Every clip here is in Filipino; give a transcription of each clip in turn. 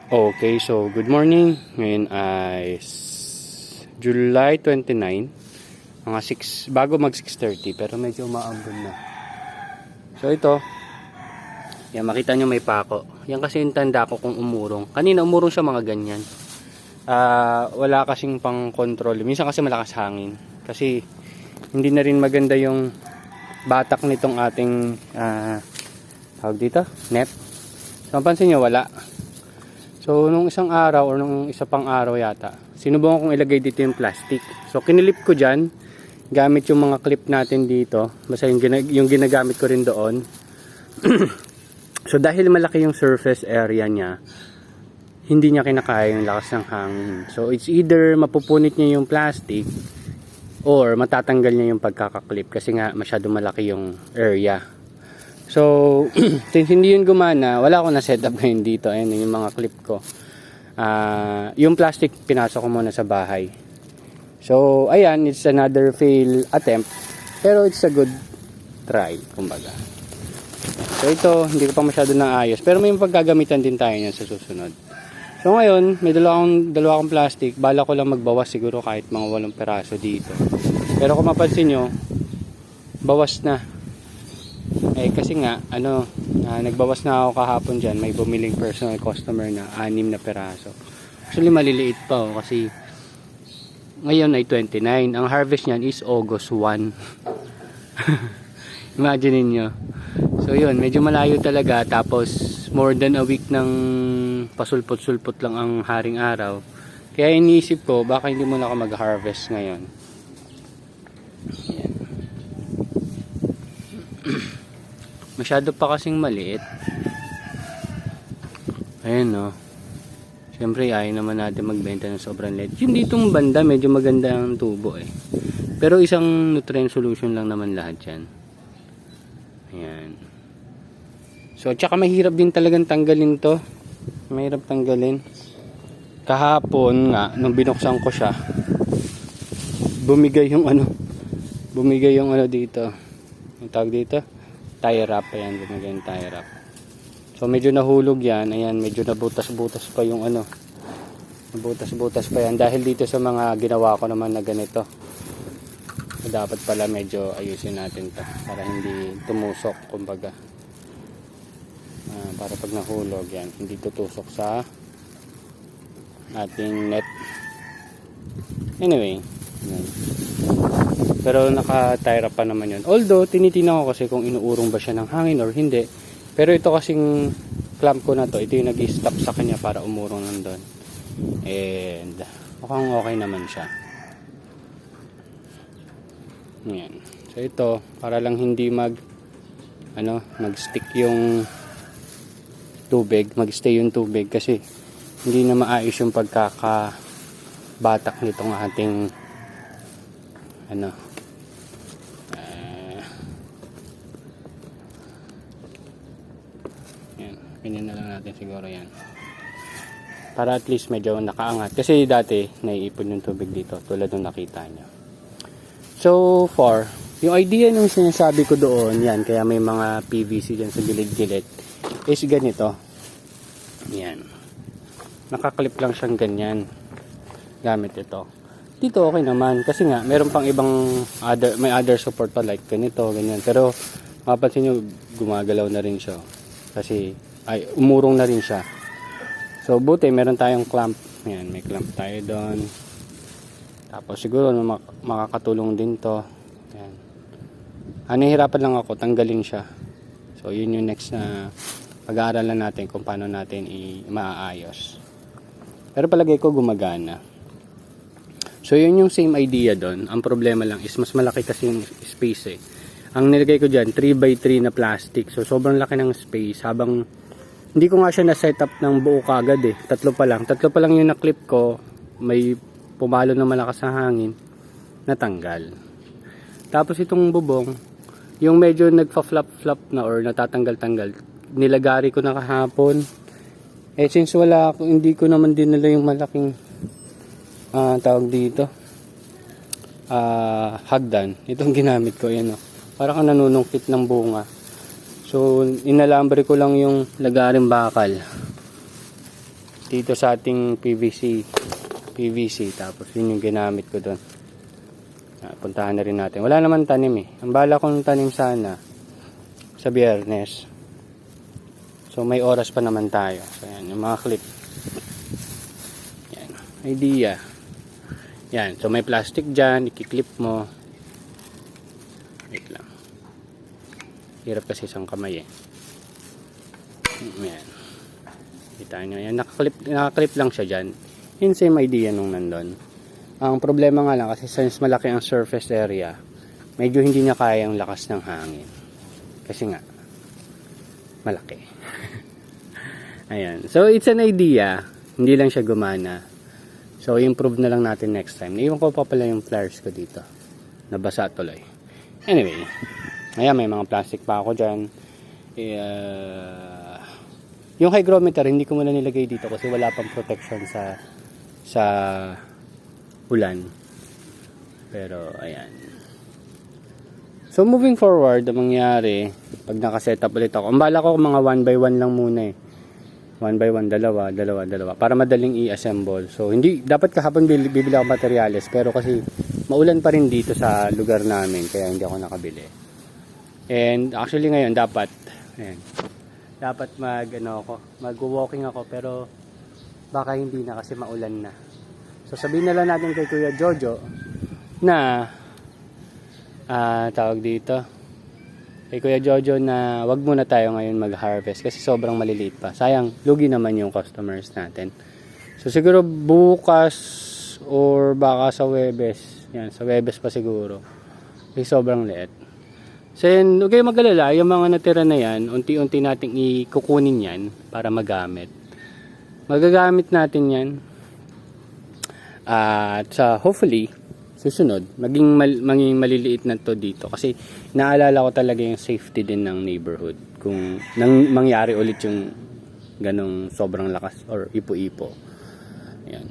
Okay, so good morning. Ngayon ay July 29, mga 6, bago mag 6:30 pero medyo umaambon na. So ito, yan makita nyo may pako. Yan kasi yung tanda ko kung umurong. Kanina umurong siya mga ganyan. Wala kasing pang control. Minsan kasi malakas hangin. Kasi hindi na rin maganda yung batak nitong ating tawag dito, net. So mapansin nyo wala. So, nung isang araw or nung isa pang araw yata, sinubukan kong ilagay dito yung plastic. So, kinilip ko dyan, gamit yung mga clip natin dito. Basta yung ginagamit ko rin doon. So, dahil malaki yung surface area niya, hindi niya kinakaya yung lakas ng hangin. So, it's either mapupunit niya yung plastic or matatanggal niya yung pagkakaklip kasi nga masyado malaki yung area. So, since hindi yun gumana, wala akong na-setup ngayon dito. Ayan yung mga clip ko. Yung plastic, pinasok ko muna sa bahay. So, ayan, it's another fail attempt. Pero it's a good try, kumbaga. So, ito, hindi ko pa masyado naayos. Pero may paggagamitan din tayo niyan sa susunod. So, ngayon, may dalawa akong plastic. Bala ko lang magbawas siguro kahit mga 8 peraso dito. Pero kung mapansin nyo, bawas na. Kasi nga nagbawas na ako kahapon dyan. May bumiling personal customer na 6 na peraso. Actually maliliit pa kasi ngayon ay 29. Ang harvest niyan is August 1. Imagine niyo. So yun, medyo malayo talaga. Tapos more than a week ng pasulpot-sulpot lang ang haring araw. Kaya iniisip ko baka hindi muna ako mag-harvest ngayon. Yan. Masyado pa kasing maliit. Ayan no. Siyempre ayaw naman natin magbenta ng sobrang liit. Yung ditong banda medyo maganda ang tubo Pero isang nutrient solution lang naman lahat yan. Ayan. So tsaka mahirap din talagang tanggalin to. Mahirap tanggalin. Kahapon nga nung binuksan ko siya, bumigay yung dito. Yung tawag dito, tie wrap. Ayan, bumigay yung tie wrap. So medyo nahulog yan. Ayan, medyo nabutas-butas pa yung nabutas-butas pa yan dahil dito sa mga ginawa ko naman na ganito. So, dapat pala medyo ayusin natin to para hindi tumusok, kumbaga. Para pag nahulog yan, hindi tutusok sa ating net. Anyway, yan. Pero naka-tie wrap pa naman yun. Although, tinitingnan ko kasi kung inuurong ba siya ng hangin or hindi. Pero ito kasing clamp ko na to, ito yung nag-stop sa kanya para umurong nandun. And, mukhang okay naman siya. Yan. So, ito, para lang hindi mag-stick yung tubig, mag-stay yung tubig kasi hindi na maayos yung pagkakabatak nitong ating ganyan na lang natin siguro yan para at least medyo nakaangat kasi dati naiipon yung tubig dito tulad ng nakita nyo. So far yung idea nung sinasabi ko doon yan, kaya may mga PVC dyan sa gilid-gilid is ganito yan, nakaklip lang siyang ganyan gamit ito dito. Okay naman kasi nga meron pang ibang may other support pa like ganito, ganyan, pero mapapansin nyo gumagalaw na rin siya kasi umurong na rin siya. So buti meron tayong clamp. Ayan, may clamp tayo doon. Tapos siguro makakatulong din to. Ayan. Nahihirapan lang ako tanggalin siya. So yun yung next na pag-aaralan natin kung paano natin maaayos. Pero palagay ko gumagana. So yun yung same idea doon. Ang problema lang is mas malaki kasi yung space Ang nilagay ko dyan 3x3 na plastic. So sobrang laki ng space habang hindi ko nga siya na-setup ng buo kagad Tatlo pa lang yung na-clip ko. May pumalo na malakas na hangin. Natanggal. Tapos itong bubong, yung medyo nagfa-flap-flap na or natatanggal-tanggal, nilagari ko na kahapon. Since wala ako, hindi ko naman dinala yung malaking tawag dito. Hagdan. Itong ginamit ko, yan Para kang nanunungkit ng bunga. So, inalambre ko lang yung lagaring bakal. dito sa ating PVC, tapos yun yung ginamit ko doon. Puntahan na rin natin. Wala naman tanim eh. Ang bala kong tanim sana sa Biyernes. So may oras pa naman tayo. So yan, yung mga clip. Yan, idea. Yan, so may plastic dyan, ikiklip mo. Wait lang. Hirap kasi isang kamay eh. Yan. Kita nyo, yan, nakaklip lang siya dyan. Yung same idea nung nandun. Ang problema nga lang kasi since malaki ang surface area, medyo hindi niya kaya ang lakas ng hangin. Kasi nga, malaki. Ayan. So, it's an idea. Hindi lang siya gumana. So, improve na lang natin next time. Naiwan ko pa pala yung flares ko dito. Nabasa tuloy. Anyway. Ayan, may mga plastic pa ako dyan. Yung hygrometer, hindi ko muna nilagay dito kasi wala pang protection sa ulan. Pero, ayan. So, moving forward, ang mangyari, pag nakasetup ulit ako, ang bala ko mga 1 by 1 lang muna eh. 1 by 1, dalawa. Para madaling i-assemble. So, hindi, dapat kahapon bibili ako materyales. Pero kasi, maulan pa rin dito sa lugar namin. Kaya hindi ako nakabili. And, actually ngayon, dapat, ayan, dapat mag-walking ako. Pero, baka hindi na kasi maulan na. So sabihin na lang natin kay Kuya Jojo na tawag dito kay Kuya Jojo na wag muna tayo ngayon mag-harvest kasi sobrang maliliit pa. Sayang, lugi naman yung customers natin. So siguro bukas or baka sa Webes. Yan, sa Webes pa siguro. Kasi sobrang liit. So yun, huwag kayong mag-alala, yung mga natira na yan, unti-unti nating ikukunin yan para magamit. Magagamit natin yan. At hopefully susunod maging maliliit na to dito kasi naalala ko talaga yung safety din ng neighborhood kung mangyari ulit yung ganong sobrang lakas or ipo-ipo. Ayan.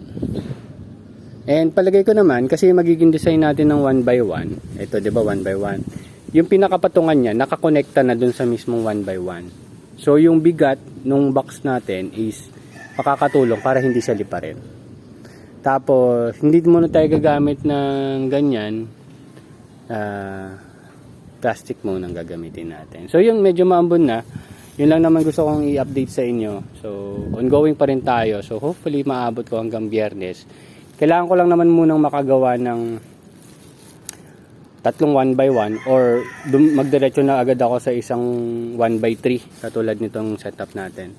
And palagay ko naman kasi magiging design natin ng 1 by 1. Ito 'di ba 1 by 1. Yung pinakapatungan niya nakakonekta na dun sa mismong 1 by 1. So yung bigat nung box natin is makakatulong para hindi siya liparin. Tapos, hindi muna tayo gagamit ng ganyan. Plastic muna ang gagamitin natin. So, yun, medyo maambon na. Yun lang naman gusto kong i-update sa inyo. So, ongoing pa rin tayo. So, hopefully, maabot ko hanggang Biyernes. Kailangan ko lang naman munang makagawa ng 3 1 by 1 or magdiretso na agad ako sa isang 1 by 3 katulad nitong setup natin.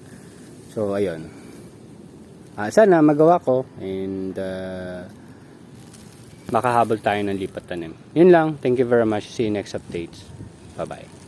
So, ayun. Sana magawa ko and makahabol tayo ng lipat tanim. Yun lang. Thank you very much. See you next updates. Bye-bye.